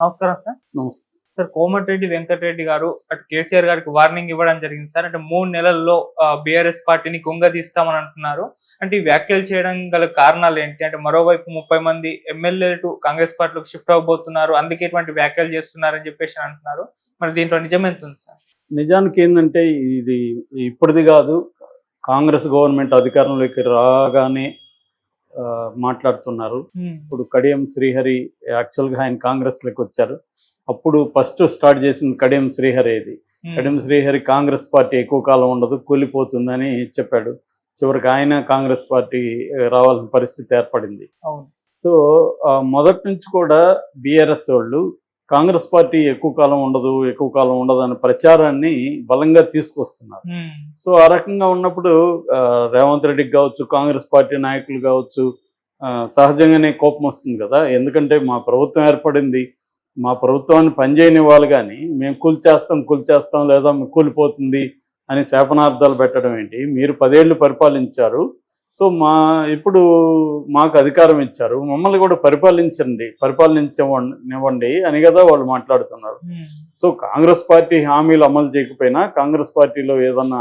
నమస్కారం సార్. నమస్తే. సార్ కోమటిరెడ్డి వెంకటరెడ్డి గారు అటు కేసీఆర్ గారికి వార్నింగ్ ఇవ్వడం జరిగింది సార్. అంటే 3 నెలల్లో బీఆర్ఎస్ పార్టీని కుంగదీస్తామని అంటున్నారు. అంటే ఈ వ్యాఖ్యలు చేయడం గల కారణాలు ఏంటి? అంటే మరోవైపు 30 మంది ఎమ్మెల్యేలు కాంగ్రెస్ పార్టీలోకి షిఫ్ట్ అవబోతున్నారు, అందుకే ఇటువంటి వ్యాఖ్యలు చేస్తున్నారని చెప్పేసి అంటున్నారు. మరి దీంట్లో నిజం ఎంత ఉంది సార్? నిజానికి ఏంటంటే ఇది ఇప్పటిది కాదు, కాంగ్రెస్ గవర్నమెంట్ అధికారంలోకి రాగానే మాట్లాడుతున్నారు. ఇప్పుడు కడియం శ్రీహరి యాక్చువల్గా ఆయన కాంగ్రెస్లోకి వచ్చారు. అప్పుడు ఫస్ట్ స్టార్ట్ చేసింది కడియం శ్రీహరి. కడియం శ్రీహరి కాంగ్రెస్ పార్టీ ఎక్కువ కాలం ఉండదు, కూలిపోతుందని చెప్పాడు. చివరికి ఆయన కాంగ్రెస్ పార్టీ రావాల్సిన పరిస్థితి ఏర్పడింది. సో మొదటి నుంచి కూడా బీఆర్ఎస్ వాళ్ళు కాంగ్రెస్ పార్టీ ఎక్కువ కాలం ఉండదు అనే ప్రచారాన్ని బలంగా తీసుకొస్తున్నారు. సో ఆ రకంగా ఉన్నప్పుడు రేవంత్ రెడ్డికి కావచ్చు, కాంగ్రెస్ పార్టీ నాయకులు కావచ్చు, సహజంగానే కోపం వస్తుంది కదా. ఎందుకంటే మా ప్రభుత్వం ఏర్పడింది, మా ప్రభుత్వాన్ని పనిచేయని వాళ్ళు కానీ మేము కూల్చేస్తాం లేదా కూలిపోతుంది అని శాపనార్థాలు పెట్టడం ఏంటి? మీరు 10 ఏళ్ళు పరిపాలించారు. సో ఇప్పుడు మాకు అధికారం ఇచ్చారు, మమ్మల్ని కూడా పరిపాలించనివ్వండి అని కదా వాళ్ళు మాట్లాడుతున్నారు. సో కాంగ్రెస్ పార్టీ హామీలు అమలు చేయకపోయినా, కాంగ్రెస్ పార్టీలో ఏదన్నా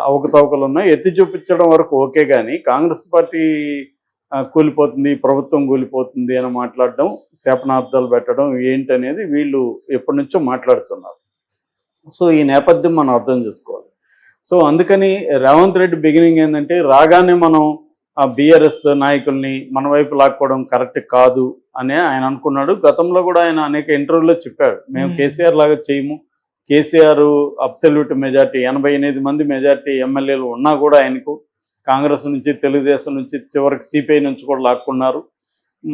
అవకతవకలు ఉన్నా ఎత్తి చూపించడం వరకు ఓకే, కానీ కాంగ్రెస్ పార్టీ కూలిపోతుంది, ప్రభుత్వం కూలిపోతుంది అని మాట్లాడడం, శాపనార్థాలు పెట్టడం ఏంటనేది వీళ్ళు ఎప్పటి నుంచో మాట్లాడుతున్నారు. సో ఈ నేపథ్యం మనం అర్థం చేసుకోవాలి. సో అందుకని రేవంత్ రెడ్డి బిగినింగ్ ఏంటంటే, రాగానే మనం ఆ బీఆర్ఎస్ నాయకుల్ని మన వైపు లాక్కోవడం కరెక్ట్ కాదు అని ఆయన అనుకున్నాడు. గతంలో కూడా ఆయన అనేక ఇంటర్వ్యూలో చెప్పాడు, మేము కేసీఆర్ లాగా చేయము. కేసీఆర్ అబ్సల్యూట్ మెజార్టీ 88 మంది మెజార్టీ ఎమ్మెల్యేలు ఉన్నా కూడా ఆయనకు కాంగ్రెస్ నుంచి, తెలుగుదేశం నుంచి, చివరికి సిపిఐ నుంచి కూడా లాక్కున్నారు.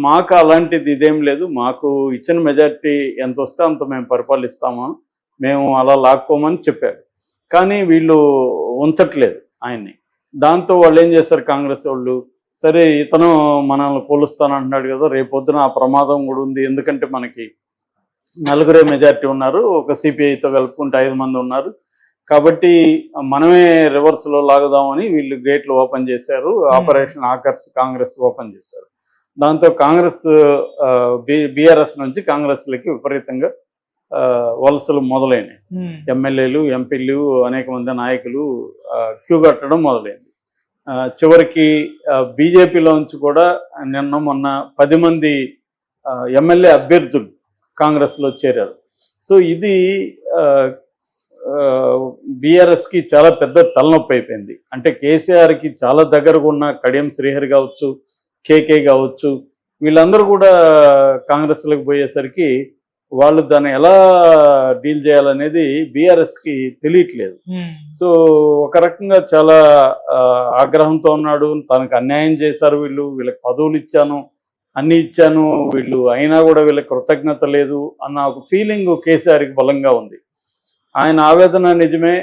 మాకు అలాంటిది ఇదేం లేదు, మాకు ఇచ్చిన మెజార్టీ ఎంత వస్తే అంత మేము పరిపాలిస్తాము, మేము అలా లాక్కోమని చెప్పారు. కానీ వీళ్ళు ఉంచట్లేదు ఆయన్ని. దాంతో వాళ్ళు ఏం చేస్తారు కాంగ్రెస్ వాళ్ళు, సరే ఇతను మనల్ని కూలుస్తానంటున్నాడు కదా, రేపొద్దున ఆ ప్రమాదం కూడా ఉంది. ఎందుకంటే మనకి 4 మెజార్టీ ఉన్నారు, ఒక సిపిఐతో కలుపుకుంటే 5 మంది ఉన్నారు, కాబట్టి మనమే రివర్స్లో లాగుదామని వీళ్ళు గేట్లు ఓపెన్ చేశారు. ఆపరేషన్ ఆకర్ష్ కాంగ్రెస్ ఓపెన్ చేశారు. దాంతో కాంగ్రెస్ బీఆర్ఎస్ నుంచి కాంగ్రెస్లకి విపరీతంగా వలసలు మొదలైనవి. ఎమ్మెల్యేలు, ఎంపీలు, అనేక మంది నాయకులు క్యూ కట్టడం మొదలైంది. చివరికి బీజేపీలోంచి కూడా మొన్న 10 మంది ఎమ్మెల్యే అభ్యర్థులు కాంగ్రెస్లో చేరారు. సో ఇది బీఆర్ఎస్కి చాలా పెద్ద తలనొప్పి అయిపోయింది. అంటే కేసీఆర్కి చాలా దగ్గరగా ఉన్న కడియం శ్రీహరి కావచ్చు, కేకే కావచ్చు, వీళ్ళందరూ కూడా కాంగ్రెస్లోకి పోయేసరికి వాళ్ళు దాన్ని ఎలా డీల్ చేయాలనేది బీఆర్ఎస్కి తెలియట్లేదు. సో ఒక రకంగా చాలా ఆగ్రహంతో ఉన్నాడు. తనకు అన్యాయం చేశారు వీళ్ళు, వీళ్ళకి పదవులు ఇచ్చాను, అన్నీ ఇచ్చాను, వీళ్ళు అయినా కూడా వీళ్ళకి కృతజ్ఞత లేదు అన్న ఒక ఫీలింగ్ కేసీఆర్కి బలంగా ఉంది. ఆయన ఆవేదన నిజమే,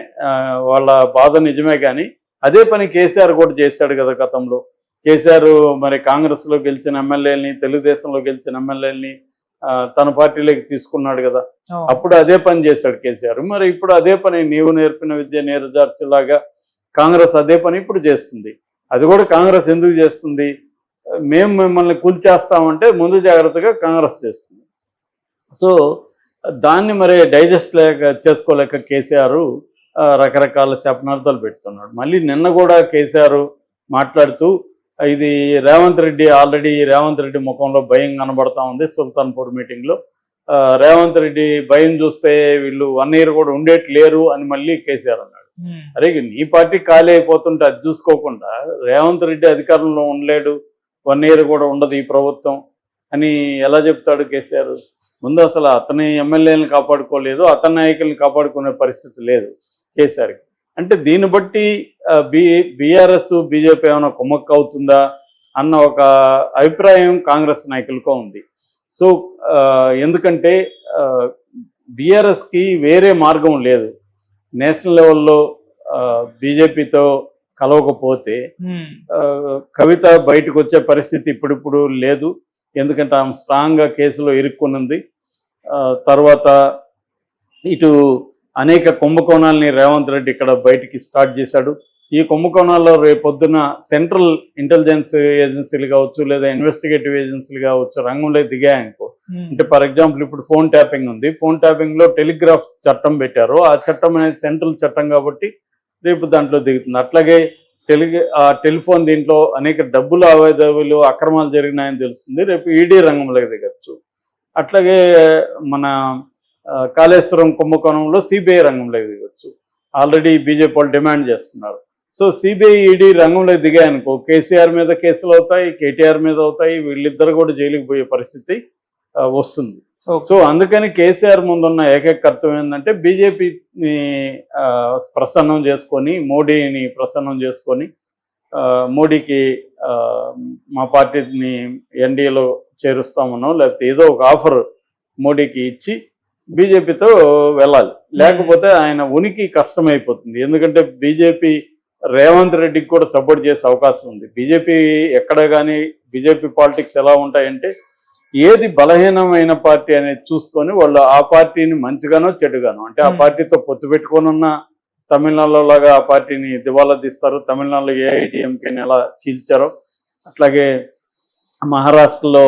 వాళ్ళ బాధ నిజమే, కానీ అదే పని కేసీఆర్ కూడా చేశాడు కదా గతంలో. కేసీఆర్ మరి కాంగ్రెస్లో గెలిచిన ఎమ్మెల్యేలని, తెలుగుదేశంలో గెలిచిన ఎమ్మెల్యేలని తన పార్టీలోకి తీసుకున్నాడు కదా, అప్పుడు అదే పని చేశాడు కేసీఆర్. మరి ఇప్పుడు అదే పని, నీవు నేర్పిన విద్య నేర్జార్చులాగా కాంగ్రెస్ అదే పని ఇప్పుడు చేస్తుంది. అది కూడా కాంగ్రెస్ ఎందుకు చేస్తుంది? మేము మిమ్మల్ని కూల్చేస్తామంటే ముందు జాగ్రత్తగా కాంగ్రెస్ చేస్తుంది. సో దాన్ని మరి డైజెస్ట్ చేసుకోలేక కేసీఆర్ రకరకాల శాపనార్థాలు పెడుతున్నాడు. మళ్ళీ నిన్న కూడా కేసీఆర్ మాట్లాడుతూ, ఇది ఆల్రెడీ రేవంత్ రెడ్డి ముఖంలో భయం కనబడతా ఉంది. సుల్తాన్పూర్ మీటింగ్లో రేవంత్ రెడ్డి భయం చూస్తే వీళ్ళు 1 year కూడా ఉండేట్లేరు అని మళ్ళీ కేసీఆర్ అన్నాడు. అరే నీ పార్టీ ఖాళీ అయిపోతుంటే అది చూసుకోకుండా రేవంత్ రెడ్డి అధికారంలో ఉండలేడు, 1 year కూడా ఉండదు ఈ ప్రభుత్వం అని ఎలా చెప్తాడు కేసీఆర్? ముందు అసలు అతని ఎమ్మెల్యేలను కాపాడుకోలేదు, అతని నాయకుల్ని కాపాడుకునే పరిస్థితి లేదు కేసీఆర్కి. అంటే దీన్ని బట్టి బీఆర్ఎస్ బీజేపీ ఏమైనా కుమ్మక్కు అవుతుందా అన్న ఒక అభిప్రాయం కాంగ్రెస్ నాయకులకు ఉంది. సో ఎందుకంటే బీఆర్ఎస్కి వేరే మార్గం లేదు. నేషనల్ లెవెల్లో బీజేపీతో కలవకపోతే కవిత బయటకు వచ్చే పరిస్థితి ఇప్పుడు లేదు. ఎందుకంటే ఆమె స్ట్రాంగ్గా కేసులో ఇరుక్కున్నది. తర్వాత ఇటు అనేక కుంభకోణాలని రేవంత్ రెడ్డి ఇక్కడ బయటికి స్టార్ట్ చేశాడు. ఈ కుంభకోణాల్లో రేపొద్దున సెంట్రల్ ఇంటెలిజెన్స్ ఏజెన్సీలు కావచ్చు లేదా ఇన్వెస్టిగేటివ్ ఏజెన్సీలు కావచ్చు రంగంలో దిగాయనుకో, అంటే ఫర్ ఎగ్జాంపుల్ ఇప్పుడు ఫోన్ ట్యాపింగ్ ఉంది, ఫోన్ ట్యాపింగ్ లో టెలిగ్రాఫ్ చట్టం పెట్టారు, ఆ చట్టం అనేది సెంట్రల్ చట్టం కాబట్టి రేపు దాంట్లో దిగుతుంది. అట్లాగే టెలిఫోన్ దీంట్లో అనేక డబ్బు లావాదేవీలు అక్రమాలు జరిగినాయని తెలుస్తుంది, రేపు ఈడీ రంగంలోకి దిగచ్చు. అట్లాగే మన కాళేశ్వరం కుంభకోణంలో సిబిఐ రంగంలోకి దిగచ్చు. ఆల్రెడీ బీజేపీ వాళ్ళు డిమాండ్ చేస్తున్నారు. సో సిబిఐ ఈడీ రంగంలోకి దిగాయనుకో కేసీఆర్ మీద కేసులు అవుతాయి, కేటీఆర్ మీద అవుతాయి, వీళ్ళిద్దరు కూడా జైలుకి పోయే పరిస్థితి వస్తుంది. సో అందుకని కేసీఆర్ ముందున్న ఏకైక కర్తవ్యం ఏంటంటే బీజేపీని ప్రసన్నం చేసుకొని, మోడీని ప్రసన్నం చేసుకొని, మోడీకి మా పార్టీని ఎన్డీఏలో చేరుస్తామనో లేకపోతే ఏదో ఒక ఆఫర్ మోడీకి ఇచ్చి బీజేపీతో వెళ్ళాలి. లేకపోతే ఆయన ఉనికి కష్టమైపోతుంది. ఎందుకంటే బీజేపీ రేవంత్ రెడ్డికి కూడా సపోర్ట్ చేసే అవకాశం ఉంది. బీజేపీ ఎక్కడ కానీ బీజేపీ పాలిటిక్స్ ఎలా ఉంటాయంటే ఏది బలహీనమైన పార్టీ అనేది చూసుకొని వాళ్ళు ఆ పార్టీని మంచిగానో చెడుగానో, అంటే ఆ పార్టీతో పొత్తు పెట్టుకోనున్న తమిళనాడులో లాగా ఆ పార్టీని దివాలా తీస్తారు. తమిళనాడులో ఏఐడిఎంకేని ఎలా చీల్చారో అట్లాగే మహారాష్ట్రలో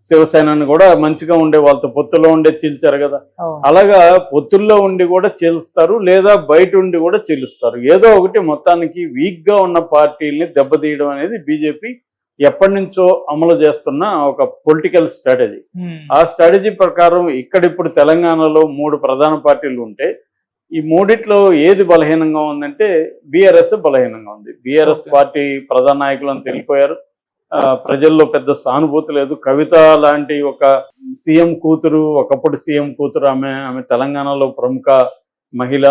శివసేనని కూడా మంచిగా ఉండే వాళ్ళతో పొత్తులో ఉండే చీల్చారు కదా. అలాగా పొత్తుల్లో ఉండి కూడా చీలుస్తారు, లేదా బయట ఉండి కూడా చీలుస్తారు. ఏదో ఒకటి మొత్తానికి వీక్ గా ఉన్న పార్టీల్ని దెబ్బతీయడం అనేది బీజేపీ ఎప్పటి నుంచో అమలు చేస్తున్న ఒక పొలిటికల్ స్ట్రాటజీ. ఆ స్ట్రాటజీ ప్రకారం ఇప్పుడు తెలంగాణలో 3 ప్రధాన పార్టీలు ఉంటే ఈ మూడిట్లో ఏది బలహీనంగా ఉందంటే బీఆర్ఎస్ బలహీనంగా ఉంది. బీఆర్ఎస్ పార్టీ ప్రధాన నాయకులను తెలిపోయారు, ప్రజల్లో పెద్ద సానుభూతి లేదు. కవిత లాంటి ఒక సీఎం కూతురు, ఒకప్పుడు సీఎం కూతురు, ఆమె తెలంగాణలో ప్రముఖ మహిళ.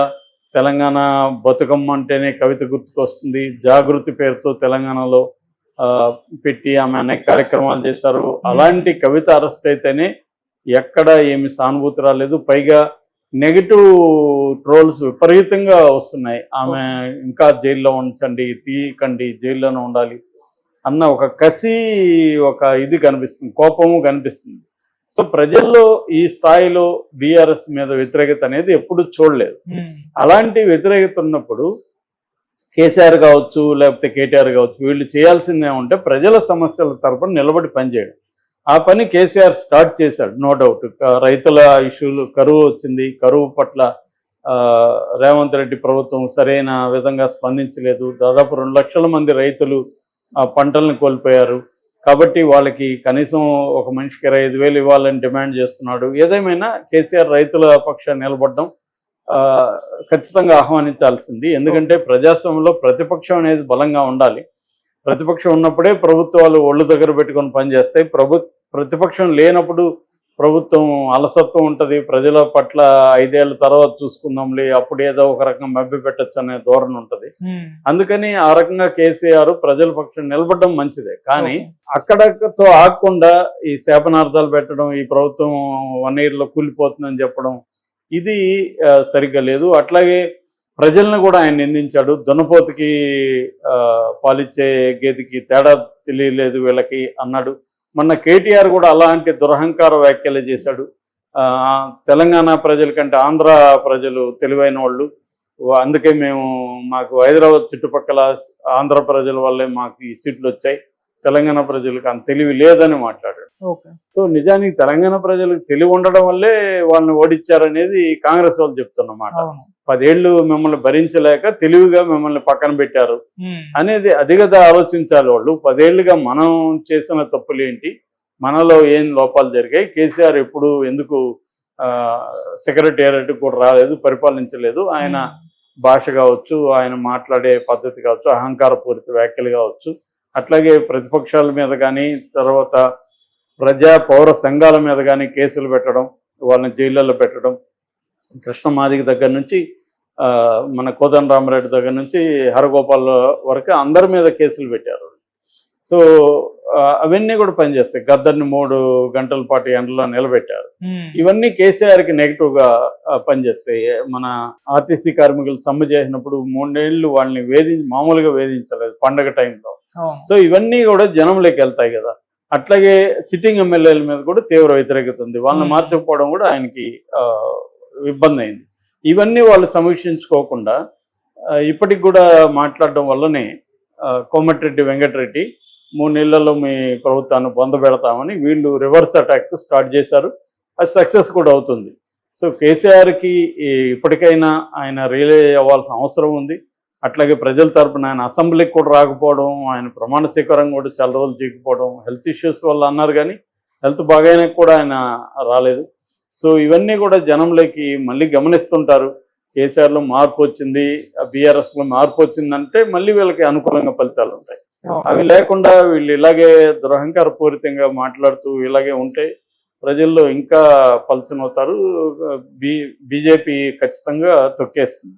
తెలంగాణ బతుకమ్మ అంటేనే కవిత గుర్తుకొస్తుంది. జాగృతి పేరుతో తెలంగాణలో పెట్టి ఆమె అనేక కార్యక్రమాలు చేశారు. అలాంటి కవిత అరెస్ట్ అయితేనే ఎక్కడ ఏమి సానుభూతి రాలేదు. పైగా నెగిటివ్ ట్రోల్స్ విపరీతంగా వస్తున్నాయి. ఆమె ఇంకా జైల్లో ఉంచండి, తీయకండి, జైల్లోనే ఉండాలి అన్న ఒక కసి, ఒక ఇది కనిపిస్తుంది, కోపము కనిపిస్తుంది. సో ప్రజల్లో ఈ స్థాయిలో బీఆర్ఎస్ మీద వ్యతిరేకత అనేది ఎప్పుడు చూడలేదు. అలాంటి వ్యతిరేకత ఉన్నప్పుడు కేసీఆర్ కావచ్చు లేకపోతే కేటీఆర్ కావచ్చు, వీళ్ళు చేయాల్సిందే ఉంటే ప్రజల సమస్యల తరపున నిలబడి పనిచేయడం. ఆ పని కేసీఆర్ స్టార్ట్ చేశాడు, నో డౌట్. రైతుల ఇష్యూలు, కరువు వచ్చింది, కరువు పట్ల రేవంత్ రెడ్డి ప్రభుత్వం సరైన విధంగా స్పందించలేదు. దాదాపు 2 లక్షల మంది రైతులు పంటలను కోల్పోయారు. కాబట్టి వాళ్ళకి కనీసం ఒక మనిషికి 25,000 ఇవ్వాలని డిమాండ్ చేస్తున్నాడు. ఏదేమైనా కేసీఆర్ రైతుల పక్షాన్ని నిలబడడం ఖచ్చితంగా ఆహ్వానించాల్సింది. ఎందుకంటే ప్రజాస్వామ్యంలో ప్రతిపక్షం అనేది బలంగా ఉండాలి. ప్రతిపక్షం ఉన్నప్పుడే ప్రభుత్వాలు ఒళ్ళు దగ్గర పెట్టుకొని పనిచేస్తాయి. ప్రతిపక్షం లేనప్పుడు ప్రభుత్వం అలసత్వం ఉంటుంది. ప్రజల పట్ల 5 ఏళ్ళ తర్వాత చూసుకుందాంలే, అప్పుడు ఏదో ఒక రకంగా మభ్య పెట్టచ్చు అనే ధోరణి ఉంటుంది. అందుకని ఆ రకంగా కేసీఆర్ ప్రజల పక్షం నిలబడడం మంచిదే. కానీ అక్కడతో ఆగకుండా ఈ శాపనార్థాలు పెట్టడం, ఈ ప్రభుత్వం 1 yearలో కూలిపోతుందని చెప్పడం, ఇది సరిగ్గా లేదు. అట్లాగే ప్రజలను కూడా ఆయన నిందించాడు. దున్నపోతుకి పాలిచ్చే గేదెకి తేడా తెలియలేదు వీళ్ళకి అన్నాడు. మొన్న కేటీఆర్ కూడా అలాంటి దురహంకార వ్యాఖ్యలు చేశాడు. తెలంగాణ ప్రజల కంటే ఆంధ్ర ప్రజలు తెలివైన వాళ్ళు, అందుకే మాకు హైదరాబాద్ చుట్టుపక్కల ఆంధ్ర ప్రజల వల్లే మాకు ఈ సీట్లు వచ్చాయి, తెలంగాణ ప్రజలకు అంత తెలివి లేదని మాట్లాడాడు. సో నిజానికి తెలంగాణ ప్రజలకు తెలివి ఉండడం వల్లే వాళ్ళని ఓడించారనేది కాంగ్రెస్ వాళ్ళు చెప్తున్నమాట. 10 ఏళ్ళు మిమ్మల్ని భరించలేక తెలివిగా మిమ్మల్ని పక్కన పెట్టారు అనేది అది కదా ఆలోచించాలి వాళ్ళు. 10 ఏళ్ళుగా మనం చేసిన తప్పులేంటి, మనలో ఏం లోపాలు జరిగాయి, కేసీఆర్ ఎప్పుడు ఎందుకు సెక్రటేరియట్ కూడా రాలేదు, పరిపాలించలేదు, ఆయన భాష కావచ్చు, ఆయన మాట్లాడే పద్ధతి కావచ్చు, అహంకారపూరిత వ్యాఖ్యలు కావచ్చు, అట్లాగే ప్రతిపక్షాల మీద కానీ తర్వాత పౌర సంఘాల మీద కానీ కేసులు పెట్టడం, వాళ్ళని జైళ్ళల్లో పెట్టడం, కృష్ణ మాదిగ దగ్గర నుంచి మన కోదండరామరెడ్డి దగ్గర నుంచి హరగోపాల్ వరకు అందరి మీద కేసులు పెట్టారు. సో అవన్నీ కూడా పనిచేస్తాయి. గద్దర్ని 3 గంటల పాటు ఎండలో నిలబెట్టారు. ఇవన్నీ కేసీఆర్కి నెగిటివ్గా పనిచేస్తాయి. మన ఆర్టీసీ కార్మికులు సమ్మె చేసినప్పుడు 3 ఏళ్ళు వాళ్ళని మామూలుగా వేధించలేదు పండగ టైంలో. సో ఇవన్నీ కూడా జనంలోకి వెళ్తాయి కదా. అట్లాగే సిట్టింగ్ ఎమ్మెల్యేల మీద కూడా తీవ్ర వ్యతిరేకత ఉంది. వాళ్ళని మార్చకపోవడం కూడా ఆయనకి ఇబ్బంది అయింది. ఇవన్నీ వాళ్ళు సమీక్షించుకోకుండా ఇప్పటికి కూడా మాట్లాడడం వల్లనే కోమటిరెడ్డి వెంకటరెడ్డి 3 నెలల్లో మీ ప్రభుత్వాన్ని పొందబెడతామని వీళ్ళు రివర్స్ అటాక్ స్టార్ట్ చేశారు. అది సక్సెస్ కూడా అవుతుంది. సో కేసీఆర్కి ఇప్పటికైనా ఆయన రియలైజ్ అవ్వాల్సిన అవసరం ఉంది. అట్లాగే ప్రజల తరపున ఆయన అసెంబ్లీకి కూడా రాకపోవడం, ఆయన ప్రమాణ స్వీకారం కూడా చాలా రోజులు చేయకపోవడం, హెల్త్ ఇష్యూస్ వల్ల అన్నారు కానీ హెల్త్ బాగానే కూడా ఆయన రాలేదు. సో ఇవన్నీ కూడా జనంలోకి మళ్ళీ గమనిస్తుంటారు. కేసీఆర్లో మార్పు వచ్చింది, బీఆర్ఎస్లో మార్పు వచ్చిందంటే మళ్ళీ వీళ్ళకి అనుకూలంగా ఫలితాలు ఉంటాయి. అవి లేకుండా వీళ్ళు ఇలాగే దురహంకార పూరితంగా మాట్లాడుతూ ఇలాగే ఉంటే ప్రజల్లో ఇంకా పలుచనవుతారు. బీజేపీ ఖచ్చితంగా తొక్కేస్తుంది.